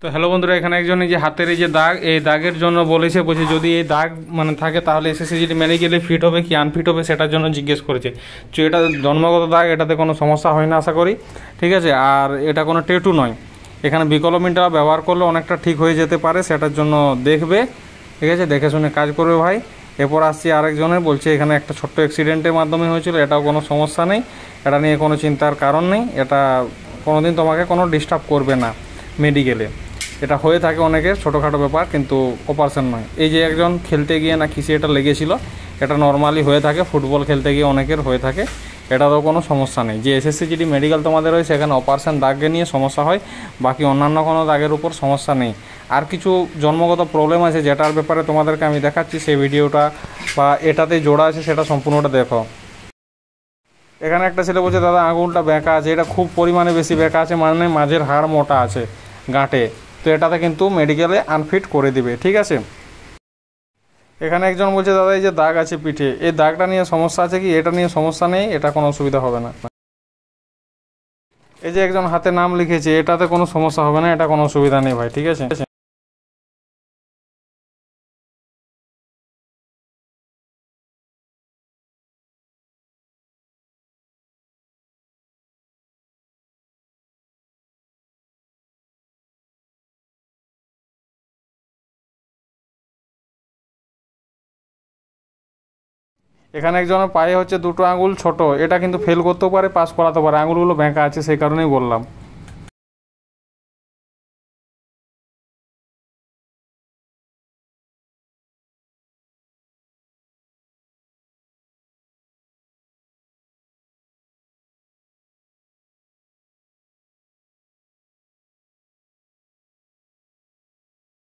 তো হ্যালো বন্ধুরা, এখানে একজন এই যে হাতের এই যে দাগ, এই দাগের জন্য বলছে যদি এই দাগ মানে থাকে তাহলে এসএসসিজিডি মেডিকেলে ফিট হবে কি আনফিট হবে সেটার জন্য জিজ্ঞেস করেছে। তো এটা জন্মগত দাগ, এটাতে কোনো সমস্যা হয় না আশা করি, ঠিক আছে। আর এটা কোনো টেটু নয়। এখানে বিকলমিনটা ব্যবহার করলে অনেকটা ঠিক হয়ে যেতে পারে, সেটার জন্য দেখবে, ঠিক আছে, দেখে শুনে কাজ করবে ভাই। এরপর আসছি আরেকজনের, বলছে এখানে একটা ছোট্ট অ্যাক্সিডেন্টের মাধ্যমে হয়েছিল, এটাও কোনো সমস্যা নেই, এটা নিয়ে কোনো চিন্তার কারণ নেই, এটা কোনো দিন তোমাকে কোনো ডিস্টার্ব করবে না মেডিকেলে। এটা হয়ে থাকে অনেকের ছোটোখাটো ব্যাপার, কিন্তু অপারেশন নয়। এই যে একজন খেলতে গিয়ে না কিসে এটা লেগেছিল, এটা নর্মালি হয়ে থাকে, ফুটবল খেলতে গিয়ে অনেকের হয়ে থাকে, এটাতেও কোনো সমস্যা নেই। যে এসএসসিজিডি মেডিকেল তোমাদের হয় সেখানে অপারেশন দাগে নিয়ে সমস্যা হয়, বাকি অন্যান্য কোনো দাগের উপর সমস্যা নেই। আর কিছু জন্মগত প্রবলেম আছে যেটার ব্যাপারে তোমাদেরকে আমি দেখাচ্ছি, সেই ভিডিওটা বা এটাতে জোড়া আছে সেটা সম্পূর্ণটা দেখো। এখানে একটা ছেলে বলছে দাদা আঙুলটা বেঁকা আছে, এটা খুব পরিমাণে বেশি বেঁকা আছে, মানে মাঝের হাড় মোটা আছে গাঁটে, তো এটাতে কিন্তু মেডিকেলে আনফিট করে দিবে, ঠিক আছে। এখানে একজন বলছে দাদা এই যে দাগ আছে পিঠে, এই দাগটা নিয়ে সমস্যা আছে কি, এটা নিয়ে সমস্যা নেই, এটা কোনো অসুবিধা হবে না। এই যে একজন হাতে নাম লিখেছে, এটাতে কোনো সমস্যা হবে না, এটা কোনো অসুবিধা নেই ভাই, ঠিক আছে। এখানে একজনের পায়ে হচ্ছে দুটো আঙুল ছোট, এটা কিন্তু ফেল করতেও পারে, পাস করাতে পারে, আঙুলগুলো বেঁকা আছে সেই কারণেই বললাম।